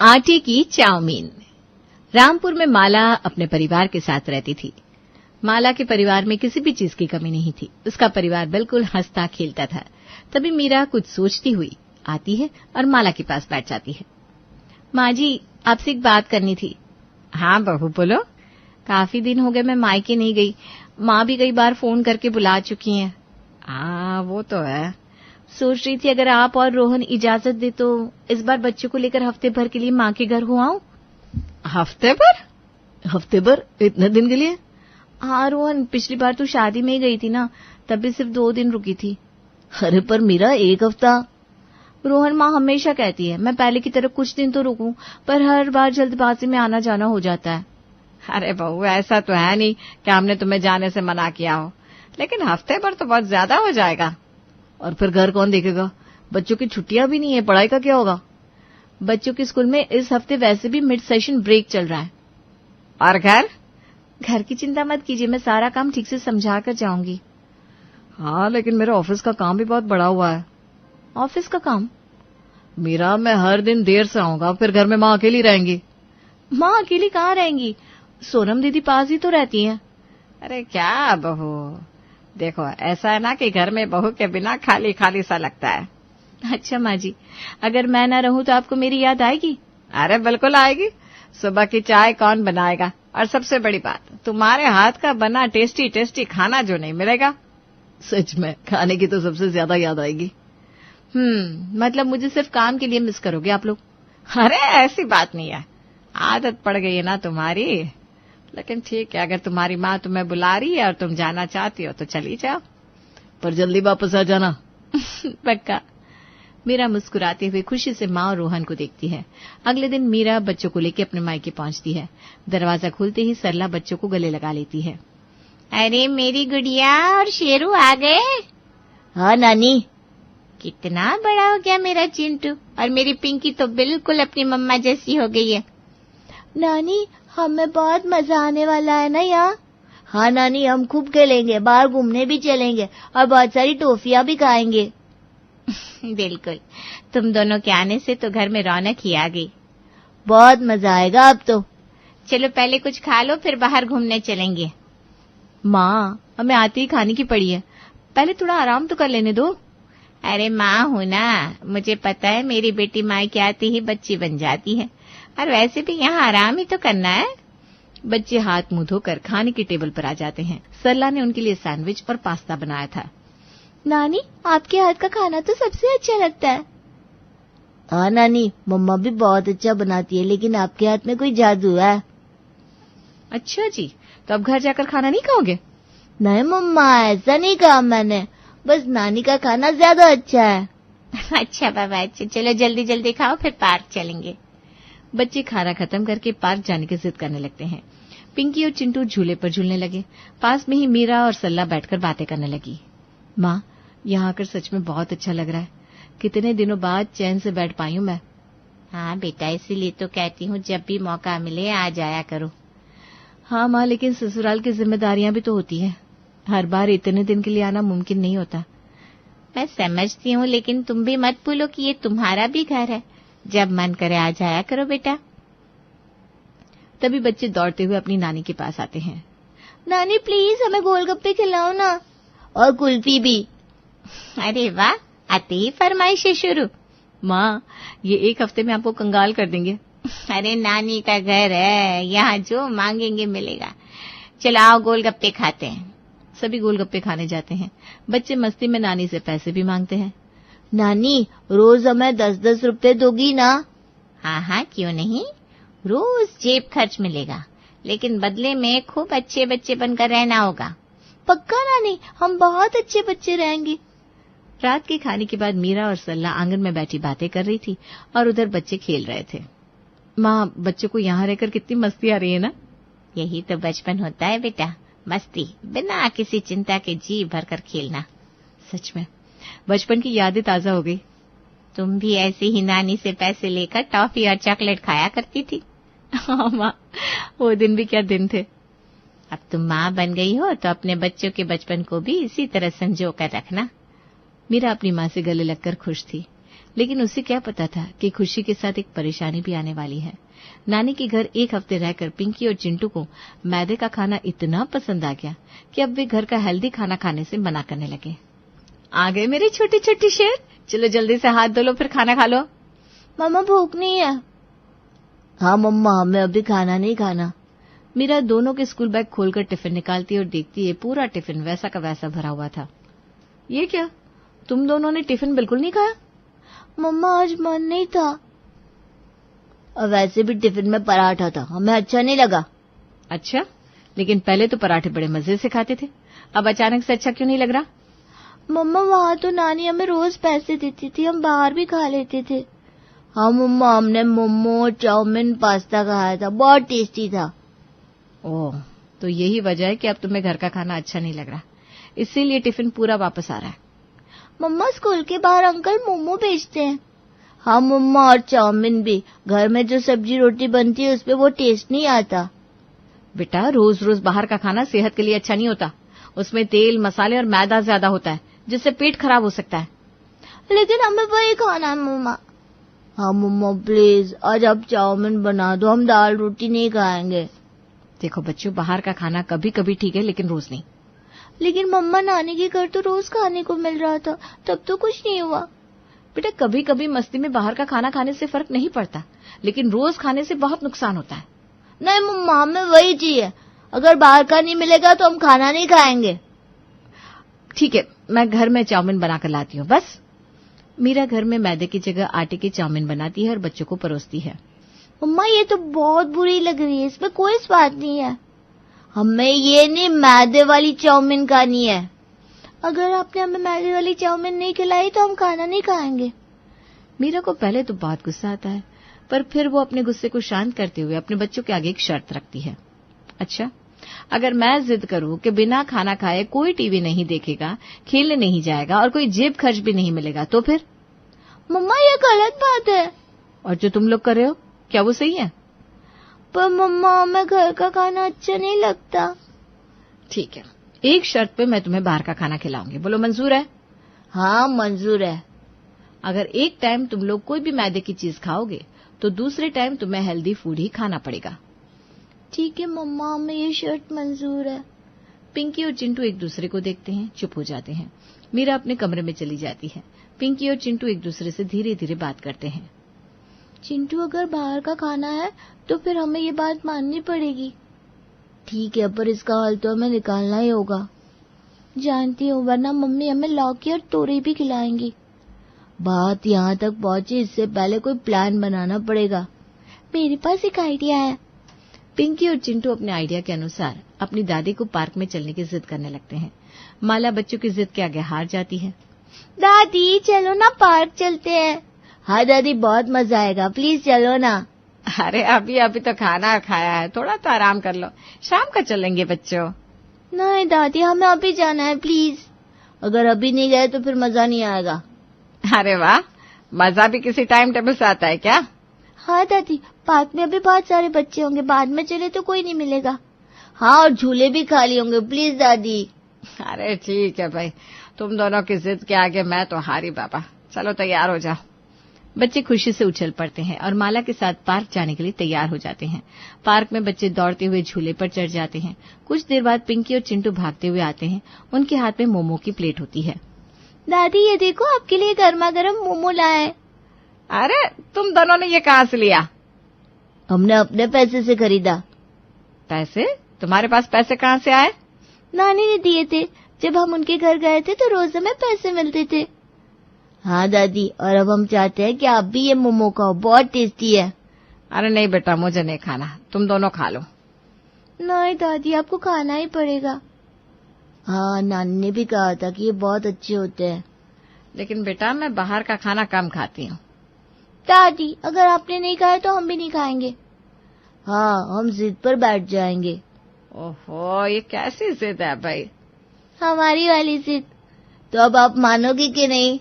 आटे की चाउमीन। रामपुर में माला अपने परिवार के साथ रहती थी। माला के परिवार में किसी भी चीज की कमी नहीं थी। उसका परिवार बिल्कुल हंसता खेलता था। तभी मीरा कुछ सोचती हुई आती है और माला के पास बैठ जाती है। माँ जी, आपसे एक बात करनी थी। हाँ बहू, बोलो। काफी दिन हो गए मैं मायके नहीं गई। माँ भी कई बार फोन करके बुला चुकी हैं। हाँ वो तो है। सोच रही थी अगर आप और रोहन इजाजत दे तो इस बार बच्चों को लेकर हफ्ते भर के लिए माँ के घर हो आऊं। हफ्ते भर? हफ्ते भर? इतने दिन के लिए? हाँ रोहन, पिछली बार तो शादी में ही गई थी ना, तब भी सिर्फ 2 दिन रुकी थी। अरे पर मीरा, 1 हफ्ता? रोहन, माँ हमेशा कहती है मैं पहले की तरह कुछ दिन तो रुकूं, पर हर बार जल्दबाजी में आना जाना हो जाता है। अरे बहू, ऐसा तो है नहीं कि हमने तुम्हें जाने से मना किया हो, लेकिन हफ्ते भर तो बहुत ज्यादा हो जाएगा। और फिर घर कौन देखेगा? बच्चों की छुट्टियां भी नहीं है, पढ़ाई का क्या होगा? बच्चों के स्कूल में इस हफ्ते वैसे भी मिड सेशन ब्रेक चल रहा है। और घर? घर की चिंता मत कीजिए, मैं सारा काम ठीक से समझा कर जाऊंगी। हाँ, लेकिन मेरा ऑफिस का काम भी बहुत बड़ा हुआ है। ऑफिस का काम? मीरा, मैं हर दिन देर से आऊंगा, फिर घर में माँ अकेली रहेंगी। माँ अकेली कहाँ रहेंगी? सोनम दीदी पास ही तो रहती हैं। अरे क्या बहू, देखो ऐसा है ना कि घर में बहू के बिना खाली खाली सा लगता है। अच्छा माँ जी, अगर मैं ना रहूं तो आपको मेरी याद आएगी? अरे बिल्कुल आएगी। सुबह की चाय कौन बनाएगा? और सबसे बड़ी बात, तुम्हारे हाथ का बना टेस्टी टेस्टी खाना जो नहीं मिलेगा। सच में खाने की तो सबसे ज्यादा याद आएगी। मतलब मुझे सिर्फ काम के लिए मिस करोगे आप लोग? अरे ऐसी बात नहीं है, आदत पड़ गई है ना तुम्हारी। लेकिन ठीक है, अगर तुम्हारी माँ तुम्हें बुला रही है और तुम जाना चाहती हो तो चली जाओ, पर जल्दी वापस आ जाना। पक्का। मीरा मुस्कुराते हुए खुशी से माँ और रोहन को देखती है। अगले दिन मीरा बच्चों को लेकर अपने मायके पहुंचती है। दरवाजा खुलते ही सरला बच्चों को गले लगा लेती है। अरे मेरी गुड़िया और शेरू आ गए? हाँ नानी। कितना बड़ा हो गया मेरा चिंटू, और मेरी पिंकी तो बिल्कुल अपनी मम्मा जैसी हो गई है। नानी, हमें बहुत मजा आने वाला है ना यहाँ। हाँ नानी, हम खूब खेलेंगे, बाहर घूमने भी चलेंगे और बहुत सारी टॉफियां भी खाएंगे। बिल्कुल, तुम दोनों के आने से तो घर में रौनक ही आ गई। बहुत मजा आएगा अब तो। चलो पहले कुछ खा लो, फिर बाहर घूमने चलेंगे। माँ, हमें आते ही खाने की पड़ी है, पहले थोड़ा आराम तो कर लेने दो। अरे माँ हूं ना, मुझे पता है मेरी बेटी माँ के आते ही बच्ची बन जाती है, और वैसे भी यहाँ आराम ही तो करना है। बच्चे हाथ मुंह धोकर खाने की टेबल पर आ जाते हैं। सरला ने उनके लिए सैंडविच और पास्ता बनाया था। नानी, आपके हाथ का खाना तो सबसे अच्छा लगता है। हाँ नानी, मम्मा भी बहुत अच्छा बनाती है, लेकिन आपके हाथ में कोई जादू है। अच्छा जी, तो अब घर जाकर खाना नहीं खाओगे? नहीं मम्मा, ऐसा नहीं कहा मैंने, बस नानी का खाना ज्यादा अच्छा है। अच्छा बाबा, अच्छा, चलो जल्दी जल्दी खाओ, फिर पार्क चलेंगे। बच्चे खाना खत्म करके पार्क जाने की जिद करने लगते हैं। पिंकी और चिंटू झूले पर झूलने लगे। पास में ही मीरा और सल्ला बैठकर बातें करने लगी। माँ, यहाँ आकर सच में बहुत अच्छा लग रहा है। कितने दिनों बाद चैन से बैठ पाई हूँ मैं। हाँ बेटा, इसीलिए तो कहती हूँ जब भी मौका मिले आ जाया करो। हाँ माँ, लेकिन ससुराल की जिम्मेदारियां भी तो होती हैं। हर बार इतने दिन के लिए आना मुमकिन नहीं होता। मैं समझती हूँ, लेकिन तुम भी मत भूलो कि ये तुम्हारा भी घर है। जब मन करे आ जाया करो बेटा। तभी बच्चे दौड़ते हुए अपनी नानी के पास आते हैं। नानी प्लीज हमें गोलगप्पे खिलाओ ना, और कुल्फी भी। अरे वाह, आते ही फरमाइशें शुरू। माँ, ये 1 हफ्ते में आपको कंगाल कर देंगे। अरे नानी का घर है, यहाँ जो मांगेंगे मिलेगा। चलो आओ गोलगप्पे खाते हैं। सभी गोलगप्पे खाने जाते हैं। बच्चे मस्ती में नानी से पैसे भी मांगते हैं। नानी, रोज हमें 10-10 रुपए दोगी ना? हाँ हाँ, क्यों नहीं, रोज जेब खर्च मिलेगा, लेकिन बदले में खूब अच्छे बच्चे बनकर रहना होगा। पक्का नानी, हम बहुत अच्छे बच्चे रहेंगे। रात के खाने के बाद मीरा और सल्ला आंगन में बैठी बातें कर रही थी और उधर बच्चे खेल रहे थे। माँ, बच्चों को यहाँ रहकर कितनी मस्ती आ रही है ना। यही तो बचपन होता है बेटा, मस्ती, बिना किसी चिंता के जी भरकर खेलना। सच में बचपन की यादें ताजा हो गई। तुम भी ऐसे ही नानी से पैसे लेकर टॉफी और चॉकलेट खाया करती थी। हाँ माँ, वो दिन भी क्या दिन थे। अब तुम माँ बन गई हो तो अपने बच्चों के बचपन को भी इसी तरह संजो कर रखना। मीरा अपनी माँ से गले लगकर खुश थी, लेकिन उसे क्या पता था कि खुशी के साथ एक परेशानी भी आने वाली है। नानी के घर एक हफ्ते रहकर पिंकी और चिंटू को मैदे का खाना इतना पसंद आ गया कि अब वे घर का हेल्दी खाना खाने से मना करने लगे। आ गए मेरे छोटे छोटे शेर, चलो जल्दी से हाथ धो लो फिर खाना खा लो। मम्मा भूख नहीं है। हाँ मम्मा, हमें अभी खाना नहीं खाना। मीरा दोनों के स्कूल बैग खोलकर टिफिन निकालती और देखती है पूरा टिफिन वैसा का वैसा भरा हुआ था। ये क्या, तुम दोनों ने टिफिन बिल्कुल नहीं खाया? मम्मा आज मन नहीं था। और वैसे भी टिफिन में पराठा था, हमें अच्छा नहीं लगा। अच्छा, लेकिन पहले तो पराठे बड़े मजे से खाते थे, अब अचानक से अच्छा क्यों नहीं लग रहा? मम्मा वहाँ तो नानी हमें रोज पैसे देती थी, हम बाहर भी खा लेते थे। हाँ मम्मा, हमने मोमो, चाउमीन, पास्ता खाया था, बहुत टेस्टी था। ओह, तो यही वजह है कि अब तुम्हें घर का खाना अच्छा नहीं लग रहा, इसीलिए टिफिन पूरा वापस आ रहा है। मम्मा स्कूल के बाहर अंकल मोमो बेचते हैं। हाँ मम्मा, और चाउमीन भी। घर में जो सब्जी रोटी बनती है उसमें वो टेस्ट नहीं आता। बेटा, रोज रोज बाहर का खाना सेहत के लिए अच्छा नहीं होता, उसमें तेल, मसाले और मैदा ज्यादा होता है जिससे पेट खराब हो सकता है। लेकिन हमें वही खाना है मम्मा। हाँ मम्मा प्लीज, आज आप चाउमीन बना दो, हम दाल रोटी नहीं खाएंगे। देखो बच्चों, बाहर का खाना कभी कभी ठीक है लेकिन रोज नहीं। लेकिन मम्मा नानी के घर तो रोज खाने को मिल रहा था, तब तो कुछ नहीं हुआ। बेटा, कभी कभी मस्ती में बाहर का खाना खाने से फर्क नहीं पड़ता, लेकिन रोज खाने से बहुत नुकसान होता है। नहीं मम्मा, हमें वही चाहिए, अगर बाहर का नहीं मिलेगा तो हम खाना नहीं खाएंगे। ठीक है, मैं घर में चाउमीन बनाकर लाती हूँ बस। मीरा घर में मैदे की जगह आटे की चाउमीन बनाती है और बच्चों को परोसती है। मम्मा ये तो बहुत बुरी लग रही है, इसमें कोई स्वाद नहीं है। हमें ये नहीं, मैदे वाली चाउमीन खानी है। अगर आपने हमें मैदे वाली चाउमीन नहीं खिलाई तो हम खाना नहीं खाएंगे। मीरा को पहले तो बहुत गुस्सा आता है, पर फिर वो अपने गुस्से को शांत करते हुए अपने बच्चों के आगे एक शर्त रखती है। अच्छा, अगर मैं जिद करूं कि बिना खाना खाए कोई टीवी नहीं देखेगा, खेलने नहीं जाएगा और कोई जेब खर्च भी नहीं मिलेगा, तो फिर? मम्मा ये गलत बात है। और जो तुम लोग कर रहे हो, क्या वो सही है? पर मम्मा हमें घर का खाना अच्छा नहीं लगता। ठीक है, एक शर्त पे मैं तुम्हें बाहर का खाना खिलाऊंगी, बोलो मंजूर है? हाँ मंजूर है। अगर एक टाइम तुम लोग कोई भी मैदे की चीज खाओगे तो दूसरे टाइम तुम्हें हेल्दी फूड ही खाना पड़ेगा। ठीक है मम्मा, हमें ये शर्त मंजूर है। पिंकी और चिंटू एक दूसरे को देखते हैं, चुप हो जाते हैं। मीरा अपने कमरे में चली जाती है। पिंकी और चिंटू एक दूसरे से धीरे धीरे बात करते हैं। चिंटू, अगर बाहर का खाना है तो फिर हमें ये बात माननी पड़ेगी। ठीक है, पर इसका हल तो हमें निकालना ही होगा। जानती हूँ, वरना मम्मी हमें लौकी और तोरई भी खिलाएंगी। बात यहाँ तक पहुंची, इससे पहले कोई प्लान बनाना पड़ेगा। मेरे पास एक आइडिया है। पिंकी और चिंटू अपने आइडिया के अनुसार अपनी दादी को पार्क में चलने की जिद करने लगते हैं। माला बच्चों की जिद के आगे हार जाती है। दादी चलो ना, पार्क चलते हैं। हाँ दादी, बहुत मजा आएगा, प्लीज चलो ना। अरे अभी तो खाना खाया है, थोड़ा तो आराम कर लो, शाम का चलेंगे बच्चों। नहीं दादी, हमें अभी जाना है प्लीज। अगर अभी नहीं गए तो फिर मजा नहीं आएगा। अरे वाह, मजा भी किसी टाइम टेबल से आता है क्या? हाँ दादी, पार्क में अभी बहुत सारे बच्चे होंगे, बाद में चले तो कोई नहीं मिलेगा। हाँ, और झूले भी खाली होंगे, प्लीज दादी। अरे ठीक है भाई, तुम दोनों की जिद के आगे मैं तो हारी बाबा। चलो तैयार हो जाओ। बच्चे खुशी से उछल पड़ते हैं और माला के साथ पार्क जाने के लिए तैयार हो जाते हैं। पार्क में बच्चे दौड़ते हुए झूले पर चढ़ जाते हैं। कुछ देर बाद पिंकी और चिंटू भागते हुए आते हैं। उनके हाथ में मोमो की प्लेट होती है। दादी ये देखो, आपके लिए गर्मा गर्म मोमो लाए। अरे तुम दोनों ने ये कहाँ से लिया? हमने अपने पैसे से खरीदा। पैसे? तुम्हारे पास पैसे कहाँ से आए? नानी ने दिए थे, जब हम उनके घर गए थे तो रोज हमें पैसे मिलते थे। हाँ दादी, और अब हम चाहते हैं कि आप भी ये मोमो खाओ, बहुत टेस्टी है। अरे नहीं बेटा, मुझे नहीं खाना, तुम दोनों खा लो। नहीं दादी, आपको खाना ही पड़ेगा। हाँ, नानी ने भी कहा था कि ये बहुत अच्छे होते हैं। लेकिन बेटा, मैं बाहर का खाना कम खाती हूँ। दादी, अगर आपने नहीं खाया तो हम भी नहीं खाएंगे। हाँ, हम जिद पर बैठ जाएंगे। ओहो, ये कैसी जिद है भाई? हमारी वाली जिद। तो अब आप मानोगे कि नहीं?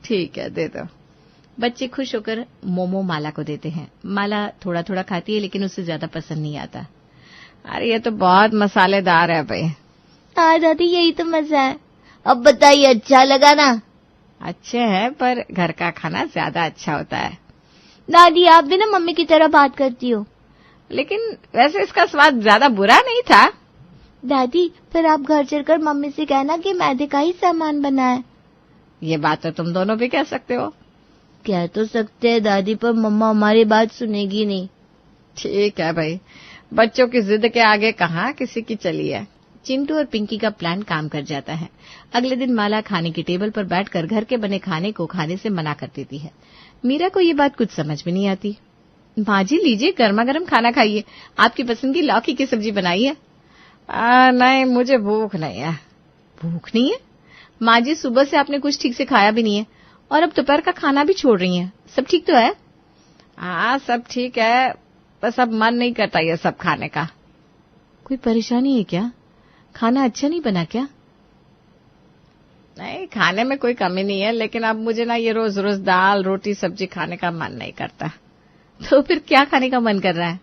ठीक है, दे दो। बच्चे खुश होकर मोमो माला को देते हैं। माला थोड़ा थोड़ा खाती है, लेकिन उसे ज्यादा पसंद नहीं आता। अरे ये तो बहुत मसालेदार है भाई। हाँ दादी, यही तो मजा है। अब बताइए, अच्छा लगा ना? अच्छे हैं, पर घर का खाना ज्यादा अच्छा होता है। दादी आप भी ना मम्मी की तरह बात करती हो। लेकिन वैसे इसका स्वाद ज्यादा बुरा नहीं था। दादी फिर आप घर चलकर मम्मी से कहना कि मैदे का ही सामान बनाए। ये बात तो तुम दोनों भी कह सकते हो। कह तो सकते हैं दादी, पर मम्मा हमारी बात सुनेगी नहीं। ठीक है भाई, बच्चों की जिद के आगे कहाँ किसी की चली है। चिंटू और पिंकी का प्लान काम कर जाता है। अगले दिन माला खाने की टेबल पर बैठकर घर के बने खाने को खाने से मना कर देती है। मीरा को ये बात कुछ समझ में नहीं आती। माँ जी लीजिए, गर्मा गर्म खाना खाइए, आपकी पसंद की लौकी की सब्जी बनाई है। नहीं, मुझे भूख नहीं है। भूख नहीं है? माँ जी सुबह से आपने कुछ ठीक से खाया भी नहीं है, और अब दोपहर का खाना भी छोड़ रही हैं। सब ठीक तो है? हाँ सब ठीक है, बस अब मन नहीं करता ये सब खाने का। कोई परेशानी है क्या? खाना अच्छा नहीं बना क्या? नहीं, खाने में कोई कमी नहीं है, लेकिन अब मुझे ना ये रोज रोज दाल रोटी सब्जी खाने का मन नहीं करता। तो फिर क्या खाने का मन कर रहा है?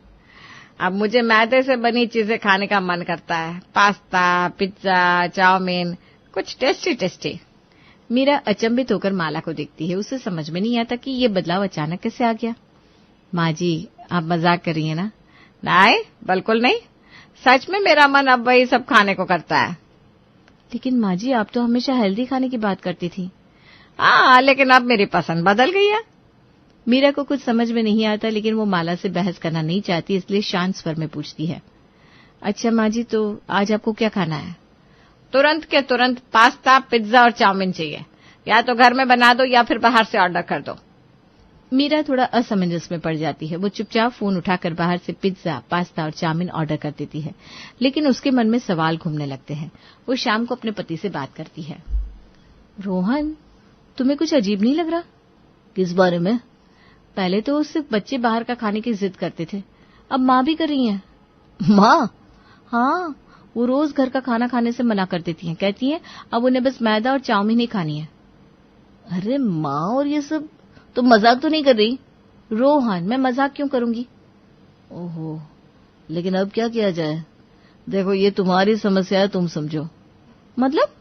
अब मुझे मैदे से बनी चीजें खाने का मन करता है। पास्ता, पिज्जा, चाउमीन, कुछ टेस्टी टेस्टी। मीरा अचंभित होकर माला को देखती है। उसे समझ में नहीं आता कि ये बदलाव अचानक कैसे आ गया। माँ जी आप मजाक कर रही हैं ना? नहीं बिल्कुल नहीं, सच में मेरा मन अब वही सब खाने को करता है। लेकिन माँ जी आप तो हमेशा हेल्दी खाने की बात करती थी। हाँ, लेकिन अब मेरी पसंद बदल गई है। मीरा को कुछ समझ में नहीं आता, लेकिन वो माला से बहस करना नहीं चाहती, इसलिए शांत स्वर में पूछती है। अच्छा माँ जी, तो आज आपको क्या खाना है? तुरंत के तुरंत पास्ता, पिज्जा और चाउमीन चाहिए। या तो घर में बना दो या फिर बाहर से ऑर्डर कर दो। मीरा थोड़ा असमंजस में पड़ जाती है। वो चुपचाप फोन उठाकर बाहर से पिज्जा, पास्ता और चाउमीन ऑर्डर कर देती है, लेकिन उसके मन में सवाल घूमने लगते हैं। वो शाम को अपने पति से बात करती है। रोहन, तुम्हें कुछ अजीब नहीं लग रहा? किस बारे में? पहले तो सिर्फ बच्चे बाहर का खाने की जिद करते थे, अब माँ भी कर रही है। माँ? हाँ, वो रोज घर का खाना खाने से मना कर देती हैं। कहती हैं अब उन्हें बस मैदा और चाउमीन ही खानी है। अरे माँ, और ये सब तो मजाक तो नहीं कर रही? रोहन, मैं मजाक क्यों करूंगी? ओहो, लेकिन अब क्या किया जाए? देखो ये तुम्हारी समस्या है, तुम समझो। मतलब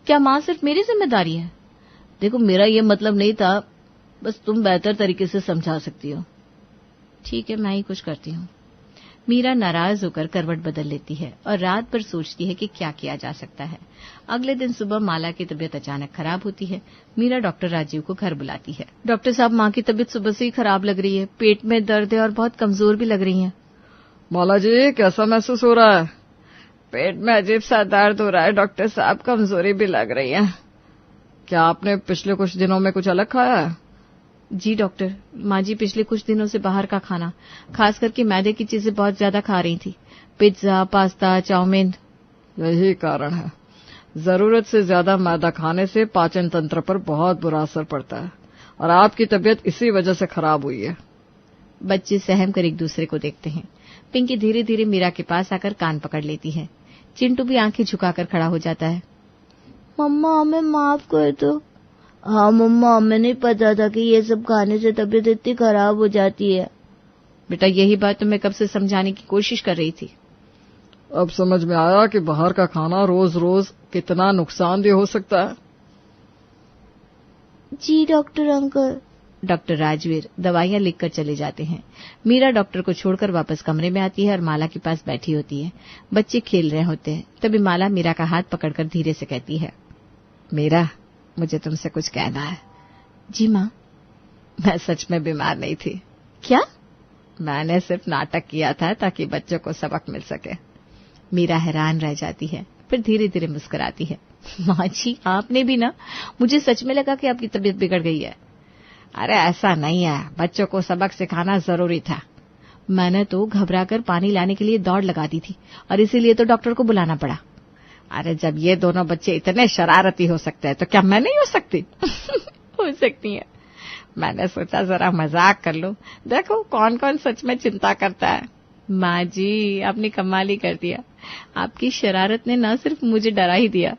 क्या माँ सिर्फ मेरी जिम्मेदारी है? देखो मेरा ये मतलब नहीं था, बस तुम बेहतर तरीके से समझा सकती हो। ठीक है, मैं ही कुछ करती हूँ। मीरा नाराज होकर करवट बदल लेती है और रात भर सोचती है कि क्या किया जा सकता है। अगले दिन सुबह माला की तबीयत अचानक खराब होती है। मीरा डॉक्टर राजीव को घर बुलाती है। डॉक्टर साहब, माँ की तबीयत सुबह से ही खराब लग रही है, पेट में दर्द है और बहुत कमजोर भी लग रही है। माला जी कैसा महसूस हो रहा है? पेट में अजीब सा दर्द हो रहा है डॉक्टर साहब, कमजोरी भी लग रही है। क्या आपने पिछले कुछ दिनों में कुछ अलग खाया है? जी डॉक्टर, माँ जी पिछले कुछ दिनों से बाहर का खाना, खास करके मैदे की चीजें बहुत ज्यादा खा रही थी। Pizza, pasta, chow mein. यही कारण है, जरूरत से ज्यादा मैदा खाने से पाचन तंत्र पर बहुत बुरा असर पड़ता है, और आपकी तबीयत इसी वजह से खराब हुई है। बच्चे सहम कर एक दूसरे को देखते हैं। पिंकी धीरे धीरे मीरा के पास आकर कान पकड़ लेती है। चिंटू भी आंखें झुकाकर खड़ा हो जाता है। मम्मा हमें माफ कर दो। हाँ मम्मा, हमें नहीं पता था कि ये सब खाने से तबीयत इतनी खराब हो जाती है। बेटा यही बात तो मैं कब से समझाने की कोशिश कर रही थी। अब समझ में आया कि बाहर का खाना रोज रोज कितना नुकसानदेह हो सकता है। जी डॉक्टर अंकल। डॉक्टर राजवीर दवाइयां लिखकर चले जाते हैं। मीरा डॉक्टर को छोड़कर वापस कमरे में आती है और माला के पास बैठी होती है। बच्चे खेल रहे होते हैं। तभी माला मीरा का हाथ पकड़कर धीरे से कहती है, मीरा मुझे तुमसे कुछ कहना है। जी माँ। मैं सच में बीमार नहीं थी। क्या? मैंने सिर्फ नाटक किया था ताकि बच्चों को सबक मिल सके। मीरा हैरान रह जाती है, फिर धीरे धीरे मुस्कुराती है। माँ जी आपने भी ना, मुझे सच में लगा कि आपकी तबीयत बिगड़ गई है। अरे ऐसा नहीं है, बच्चों को सबक सिखाना जरूरी था। मैंने तो घबराकर पानी लाने के लिए दौड़ लगा दी थी और इसीलिए तो डॉक्टर को बुलाना पड़ा। अरे जब ये दोनों बच्चे इतने शरारती हो सकते हैं तो क्या मैं नहीं हो सकती? हो सकती है। मैंने सोचा जरा मजाक कर लूं, देखो कौन कौन सच में चिंता करता है। माँ जी आपने कमाल ही कर दिया, आपकी शरारत ने न सिर्फ मुझे डरा ही दिया।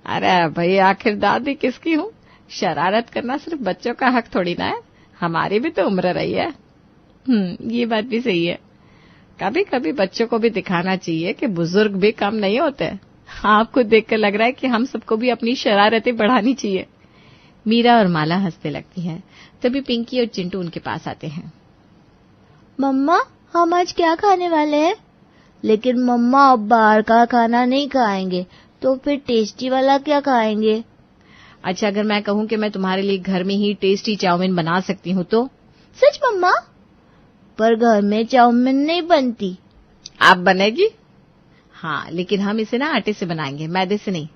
अरे भाई आखिर दादी किसकी हूँ, शरारत करना सिर्फ बच्चों का हक थोड़ी ना है, हमारी भी तो उम्र रही है। ये बात भी सही है। कभी कभी बच्चों को भी दिखाना चाहिए कि बुजुर्ग भी कम नहीं होते। आपको देखकर लग रहा है कि हम सबको भी अपनी शरारतें बढ़ानी चाहिए। मीरा और माला हंसने लगती हैं। तभी पिंकी और चिंटू उनके पास आते हैं। मम्मा, हम आज क्या खाने वाले हैं? लेकिन मम्मा, अब बाहर का खाना नहीं खाएंगे, तो फिर टेस्टी वाला क्या खाएंगे? अच्छा, अगर मैं कहूँ कि मैं तुम्हारे लिए घर में ही टेस्टी चाउमीन बना सकती हूँ तो? सच मम्मा? पर घर में चाउमीन नहीं बनती। आप बनेगी? हाँ, लेकिन हम इसे ना आटे से बनाएंगे, मैदे से नहीं।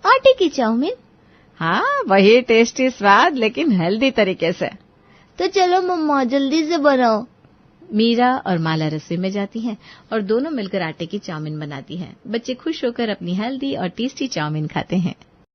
आटे की चाउमीन? हाँ, वही टेस्टी स्वाद, लेकिन हेल्दी तरीके से। तो चलो मम्मा, जल्दी से बनाओ। मीरा और माला रसोई में जाती हैं और दोनों मिलकर आटे की चाउमीन बनाती हैं। बच्चे खुश होकर अपनी हेल्दी और टेस्टी चाउमीन खाते हैं।